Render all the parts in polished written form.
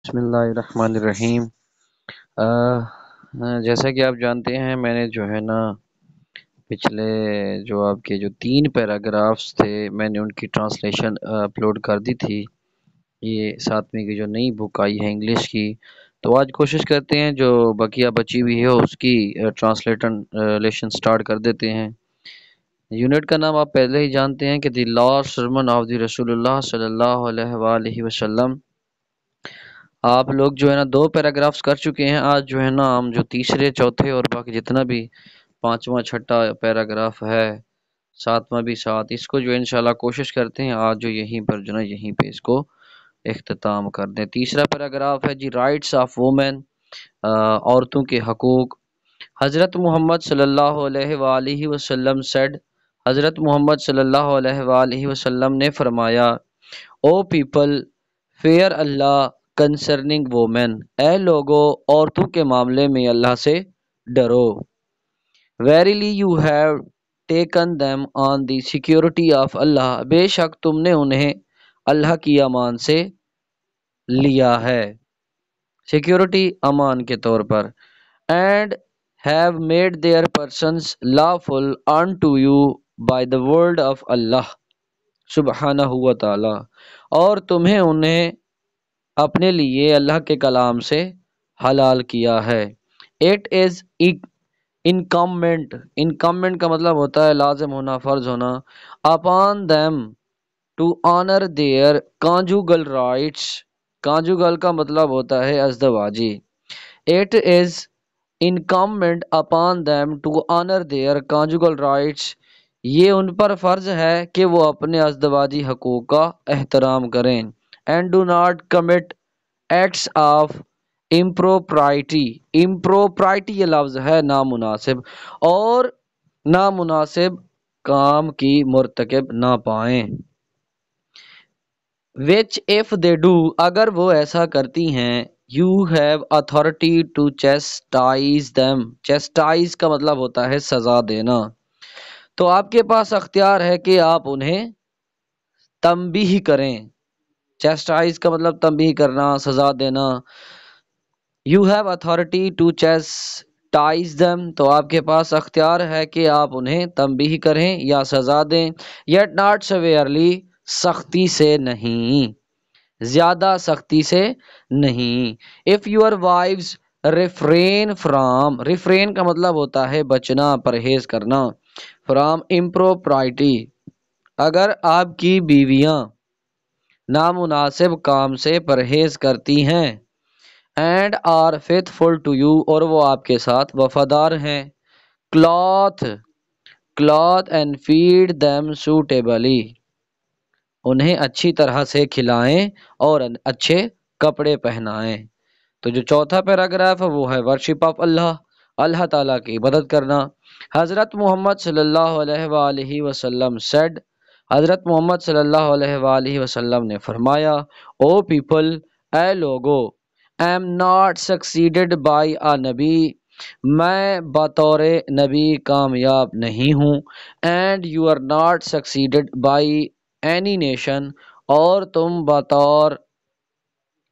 بسم اللہ الرحمن الرحیم۔ جیسا کہ آپ جانتے ہیں میں نے جو ہے نا پچھلے جو آپ کے جو 3 پیراگرافس تھے میں نے ان کی ٹرانسلیشن اپلوڈ کر دی تھی۔ یہ 7ویں کی جو نئی بک آئی ہے انگلش کی، تو آج کوشش کرتے ہیں جو بقیہ بچی ہوئی ہے اس کی ٹرانسلیشن سٹارٹ کر دیتے ہیں۔ یونٹ کا نام آپ پہلے ہی جانتے ہیں کہ the last sermon of the رسول اللہ صلی اللہ علیہ وآلہ وسلم۔ آپ لوگ جو ہے نا 2 پیراگرافس کر چکے ہیں، آج جو ہے نا ہم جو تیسرے چوتھے اور باقی جتنا بھی 5واں 6ٹھا پیراگراف ہے، 7واں بھی 7، اس کو جو انشاءاللہ کوشش کرتے ہیں آج جو یہیں پر جو نا یہیں پہ اس کو اختتام کر دیں۔ تیسرا پیراگراف ہے جی رائٹس آف وومن، عورتوں کے حقوق۔ حضرت محمد صلی اللہ علیہ وآلہ وسلم سیڈ، حضرت محمد صلی اللہ علیہ وآلہ وسلم نے فرمایا، O people fear Allah concerning women, اے لوگو عورتوں کے معاملے میں اللہ سے ڈرو۔ Verily you have taken them on the security of Allah, بے شک تم نے انہیں اللہ کی امان سے لیا ہے، سیکیورٹی امان کے طور پر۔ And have made their persons lawful unto you by the word of Allah سبحانہ و تعالی، اور تمہیں انہیں اپنے لیے اللہ کے کلام سے حلال کیا ہے۔ اٹ از انکمبنٹ، انکمبنٹ کا مطلب ہوتا ہے لازم ہونا، فرض ہونا، upon them to honour their conjugal rights, conjugal کا مطلب ہوتا ہے ازدواجی۔ It is incumbent upon them to honour their conjugal rights, یہ ان پر فرض ہے کہ وہ اپنے ازدواجی حقوق کا احترام کریں۔ And do not commit acts of impropriety, impropriety یہ لفظ ہے نامناسب، اور نامناسب کام کی مرتکب نہ پائیں۔ which if they do، اگر وہ ایسا کرتی ہیں، you have authority to chastise them، chastise کا مطلب ہوتا ہے سزا دینا، تو آپ کے پاس اختیار ہے کہ آپ انہیں تنبیہ کریں۔ چیسٹائز کا مطلب تنبیہ کرنا، سزا دینا۔ You have authority to chastise them، تو آپ کے پاس اختیار ہے کہ آپ انہیں تنبیہ کریں یا سزا دیں۔ یٹ ناٹ سیویئرلی، سختی سے نہیں، زیادہ سختی سے نہیں۔ If your wives refrain from, refrain کا مطلب ہوتا ہے بچنا، پرہیز کرنا، فرام امپروپرائٹی، اگر آپ کی بیویاں نامناسب کام سے پرہیز کرتی ہیں، and are faithful to you، اور وہ آپ کے ساتھ وفادار ہیں، cloth cloth and feed them suitably، انہیں اچھی طرح سے کھلائیں اور اچھے کپڑے پہنائیں۔ تو جو چوتھا پیراگراف ہے وہ ہے ورشپ آف اللہ، اللہ تعالیٰ کی عبادت کرنا۔ حضرت محمد صلی اللہ علیہ وآلہ وسلم said، حضرت محمد صلی اللہ علیہ وآلہ وسلم نے فرمایا، او پیپل، اے لوگو، I'm not succeeded by a نبی، میں بطور نبی کامیاب نہیں ہوں، and you are not succeeded by any nation, اور تم بطور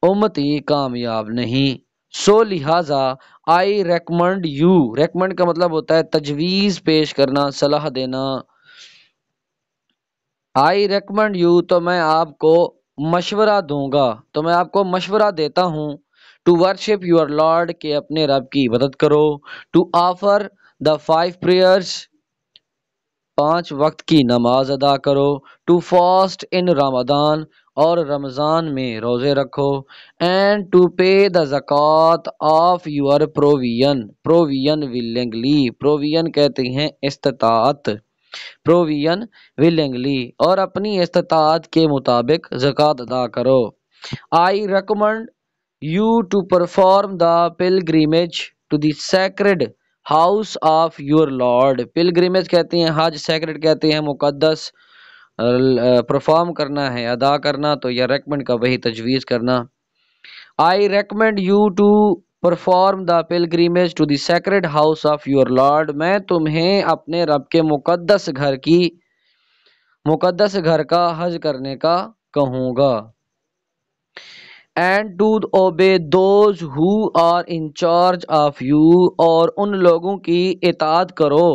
امتی کامیاب نہیں، سو لہٰذا آئی ریکمنڈ یو، ریکمنڈ کا مطلب ہوتا ہے تجویز پیش کرنا، صلاح دینا۔ آئی ریکمنڈ یو، تو میں آپ کو مشورہ دوں گا، تو میں آپ کو مشورہ دیتا ہوں، ٹو ورشپ یور لارڈ، کہ اپنے رب کی عبادت کرو، ٹو آفر دا 5 prayers، 5 وقت کی نماز ادا کرو، ٹو فاسٹ ان رمضان، اور رمضان میں روزے رکھو، اینڈ ٹو پے دا زکوٰۃ of your provision, provision willingly, provision کہتے ہیں استطاعت، پروویژن ولنگلی، اور اپنی استطاعت کے مطابق زکوٰۃ ادا کرو۔ I recommend you to perform the pilgrimage to the sacred house of your lord, pilgrimage کہتے ہیں حج، سیکرڈ کہتے ہیں مقدس، پرفارم کرنا ہے ادا کرنا، تو یا ریکمنڈ کا وہی تجویز کرنا۔ I recommend you to perform the pilgrimage to the sacred house of your lord, میں تمہیں اپنے رب کے مقدس گھر کا حج کرنے کا کہوں گا۔ and to obey those who are in charge of you اور ان لوگوں کی اطاعت کرو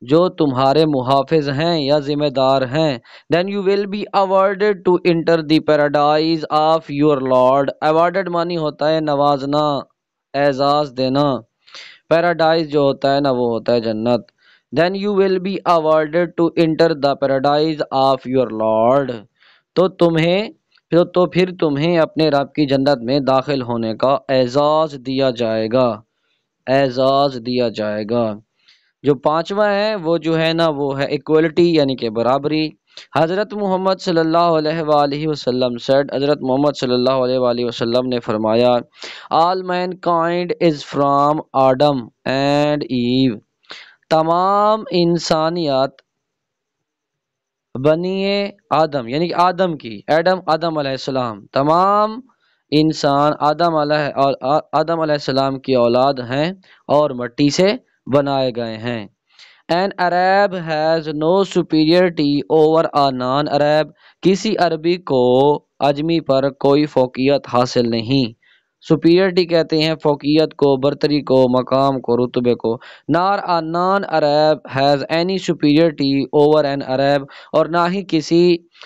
جو تمہارے محافظ ہیں یا ذمہ دار ہیں then you will be awarded to enter the paradise of your lord awarded معنی ہوتا ہے نوازنا اعزاز دینا پیراڈائز جو ہوتا ہے نا وہ ہوتا ہے جنت then you will be awarded to enter the paradise of your lord تو تمہیں تو پھر تمہیں اپنے رب کی جنت میں داخل ہونے کا اعزاز دیا جائے گا اعزاز دیا جائے گا جو پانچواں ہے وہ جو ہے نا وہ ہے ایکوالٹی یعنی کہ برابری حضرت محمد صلی اللہ علیہ وآلہ وسلم said حضرت محمد صلی اللہ علیہ وآلہ وسلم نے فرمایا all mankind is from Adam and Eve تمام انسانیت بنی آدم یعنی کہ آدم کی آدم علیہ السلام تمام انسان آدم علیہ السلام کی اولاد ہیں اور مٹی سے بنائے گئے ہیں An Arab has no superiority over a non-Arab کسی عربی کو اجمی پر کوئی فوقیت حاصل نہیں superiority کہتے ہیں فوقیت کو برتری کو مقام کو رتبے کو nor a non-Arab has any superiority over an Arab اور نہ ہی کسی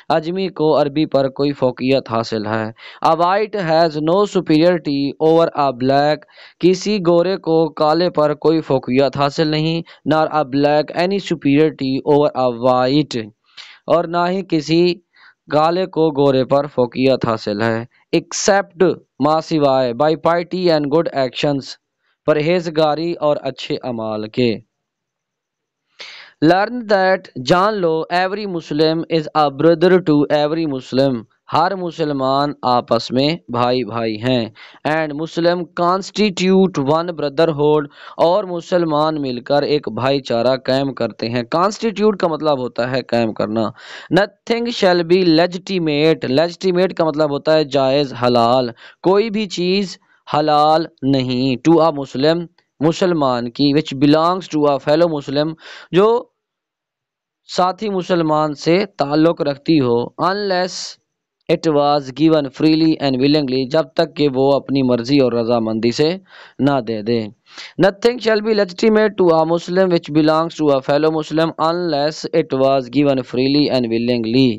اجمی کو عربی پر کوئی فوقیت حاصل ہے a white has no superiority over a black کسی گورے کو کالے پر کوئی فوقیت حاصل نہیں nor a black any superiority over a white اور نہ ہی کسی کالے کو گورے پر فوقیت حاصل ہے ایکسیپٹ ما سوائے by piety and good actions پرہیزگاری اور اچھے اعمال کے لرن دیٹ جان لو every Muslim is a brother to every Muslim ہر مسلمان آپس میں بھائی بھائی ہیں and Muslim constitute one brotherhood اور مسلمان مل کر ایک بھائی چارہ قائم کرتے ہیں کانسٹیٹیوٹ کا مطلب ہوتا ہے قائم کرنا nothing shall be legitimate legitimate کا مطلب ہوتا ہے جائز حلال کوئی بھی چیز حلال نہیں ٹو اے مسلم مسلمان کی which belongs to a fellow مسلم جو ساتھی مسلمان سے تعلق رکھتی ہو unless it was given freely and willingly جب تک کہ وہ اپنی مرضی اور رضامندی سے نہ دے دے nothing shall be legitimate to a Muslim which belongs to a fellow Muslim unless it was given freely and willingly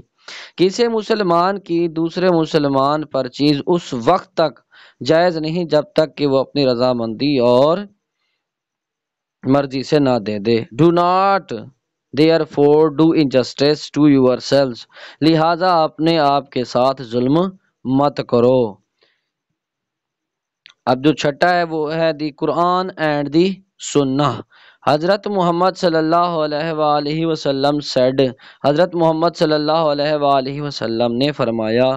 کسی مسلمان کی دوسرے مسلمان پر چیز اس وقت تک جائز نہیں جب تک کہ وہ اپنی رضامندی اور مرضی سے نہ دے دے do not therefore do injustice to yourselves لہذا اپنے آپ کے ساتھ ظلم مت کرو اب جو چھٹا ہے وہ ہے دی قرآن اینڈ دی سنہ حضرت محمد صلی اللہ علیہ وآلہ وسلم said حضرت محمد صلی اللہ علیہ وآلہ وسلم نے فرمایا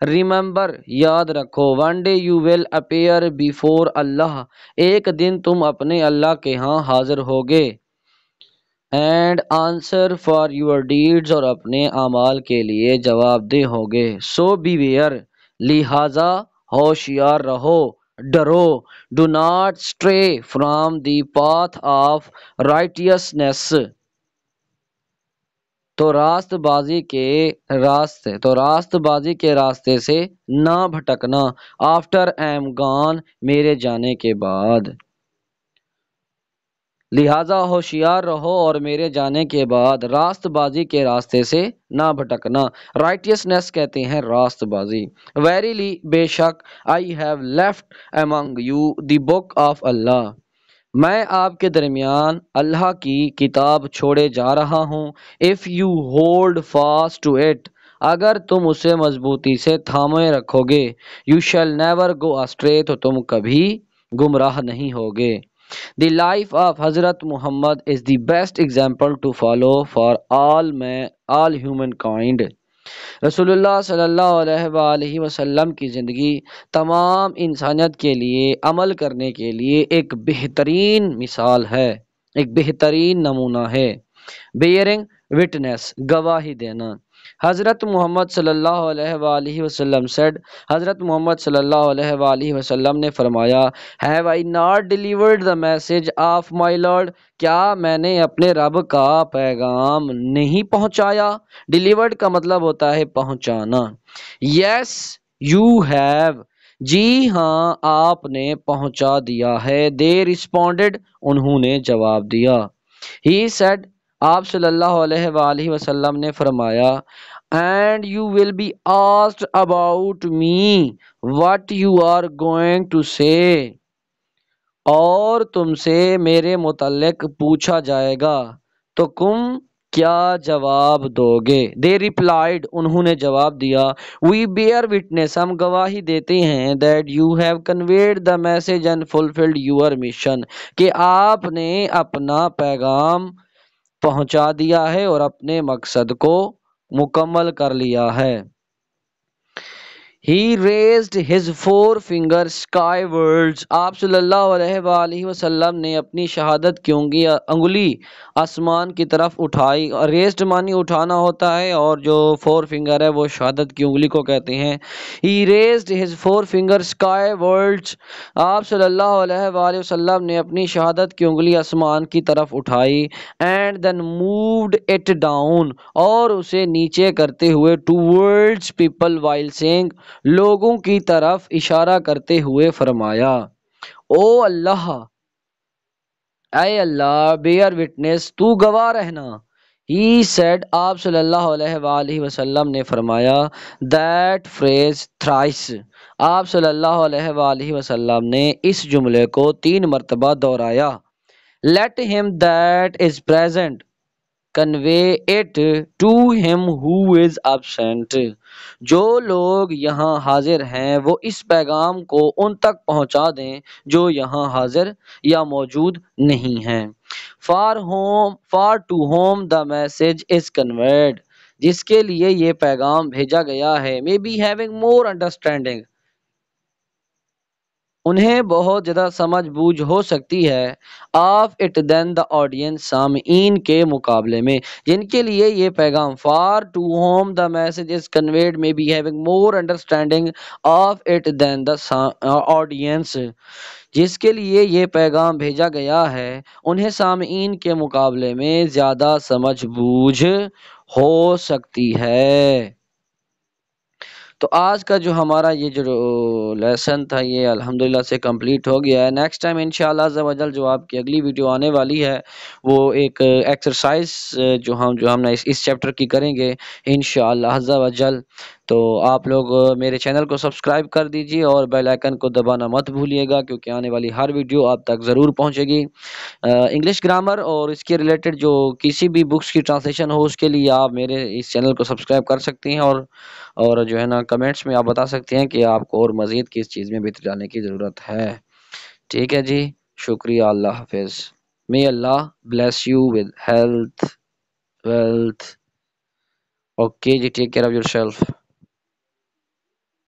ریممبر یاد رکھو one day you will appear before اللہ ایک دن تم اپنے اللہ کے ہاں حاضر ہوگے and answer for your deeds اور اپنے اعمال کے لیے جواب دہ ہوگے سو بی ویئر لہذا ہوشیار رہو ڈرو do not stray from the path of righteousness تو راست بازی کے راستے سے نہ بھٹکنا آفٹر ایم گان میرے جانے کے بعد لہذا ہوشیار رہو اور میرے جانے کے بعد راست بازی کے راستے سے نہ بھٹکنا رائٹیسنیس کہتے ہیں راست بازی ویریلی بے شک I have left among you the book of Allah میں آپ کے درمیان اللہ کی کتاب چھوڑے جا رہا ہوں if you hold fast to it اگر تم اسے مضبوطی سے تھامے رکھو گے you shall never go astray تو تم کبھی گمراہ نہیں ہوگے The life of حضرت محمد is the best example to follow for all humankind. رسول اللہ صلی اللہ علیہ وآلہ وسلم کی زندگی تمام انسانیت کے لیے عمل کرنے کے لیے ایک بہترین مثال ہے ایک بہترین نمونہ ہے بیئرنگ وٹنس گواہی دینا حضرت محمد صلی اللہ علیہ وآلہ وسلم said حضرت محمد صلی اللہ علیہ وآلہ وسلم نے فرمایا have I not delivered the message of my Lord کیا میں نے اپنے رب کا پیغام نہیں پہنچایا delivered کا مطلب ہوتا ہے پہنچانا yes you have جی ہاں آپ نے پہنچا دیا ہے، دے responded، انہوں نے جواب دیا۔ He said، آپ صلی اللہ علیہ وآلہ وسلم نے فرمایا، and you will be asked about me what you are going to say، اور تم سے میرے متعلق پوچھا جائے گا تو تم کیا جواب دو گے؟ they replied، انہوں نے جواب دیا، we bear witness، ہم گواہی دیتے ہیں that you have conveyed the message and fulfilled your mission، کہ آپ نے اپنا پیغام پہنچا دیا ہے اور اپنے مقصد کو مکمل کر لیا ہے۔ He raised his four fingers skywards، آپ صلی اللہ علیہ وآلہ وسلم نے اپنی شہادت کی انگلی آسمان کی طرف اٹھائی، اور ریزڈ معنی اٹھانا ہوتا ہے، اور جو فور فنگر ہے وہ شہادت کی انگلی کو کہتے ہیں۔ He raised his four fingers skywards، آپ صلی اللہ علیہ وآلہ وسلم نے اپنی شہادت کی انگلی آسمان کی طرف اٹھائی، and then moved it down، اور اسے نیچے کرتے ہوئے towards people while saying، لوگوں کی طرف اشارہ کرتے ہوئے فرمایا، او اللہ، اے اللہ، بیئر وٹنس، تو گواہ رہنا۔ He said، آپ صلی اللہ علیہ وآلہ وسلم نے فرمایا، that phrase thrice، آپ صلی اللہ علیہ وآلہ وسلم نے اس جملے کو 3 مرتبہ دہرایا۔ let him that is present convey it to him who is absent، جو لوگ یہاں حاضر ہیں وہ اس پیغام کو ان تک پہنچا دیں جو یہاں حاضر یا موجود نہیں ہیں۔ far to whom the message is conveyed، جس کے لیے یہ پیغام بھیجا گیا ہے، may be having more understanding، انہیں بہت زیادہ سمجھ بوجھ ہو سکتی ہے، of it than the audience, سامعین کے مقابلے میں، جن کے لیے یہ پیغام for to whom the message is conveyed may be having more understanding of it than the audience, جس کے لیے یہ پیغام بھیجا گیا ہے انہیں سامعین کے مقابلے میں زیادہ سمجھ بوجھ ہو سکتی ہے۔ تو آج کا جو ہمارا یہ جو لیسن تھا یہ الحمدللہ سے کمپلیٹ ہو گیا ہے۔ نیکسٹ ٹائم انشاءاللہ عز و جل جو آپ کی اگلی ویڈیو آنے والی ہے وہ ایک ایکسرسائز جو ہم نے اس چیپٹر کی کریں گے انشاءاللہ عز و جل۔ تو آپ لوگ میرے چینل کو سبسکرائب کر دیجیے اور بیل آئیکن کو دبانا مت بھولیے گا، کیونکہ آنے والی ہر ویڈیو آپ تک ضرور پہنچے گی۔ انگلش گرامر اور اس کے ریلیٹڈ جو کسی بھی بکس کی ٹرانسلیشن ہو اس کے لیے آپ میرے اس چینل کو سبسکرائب کر سکتے ہیں، اور جو ہے نا کمنٹس میں آپ بتا سکتے ہیں کہ آپ کو اور مزید کس چیز میں بہتر جانے کی ضرورت ہے۔ ٹھیک ہے جی، شکریہ، اللہ حافظ۔ may Allah bless you with health, wealth. Okay G, take care of yourself.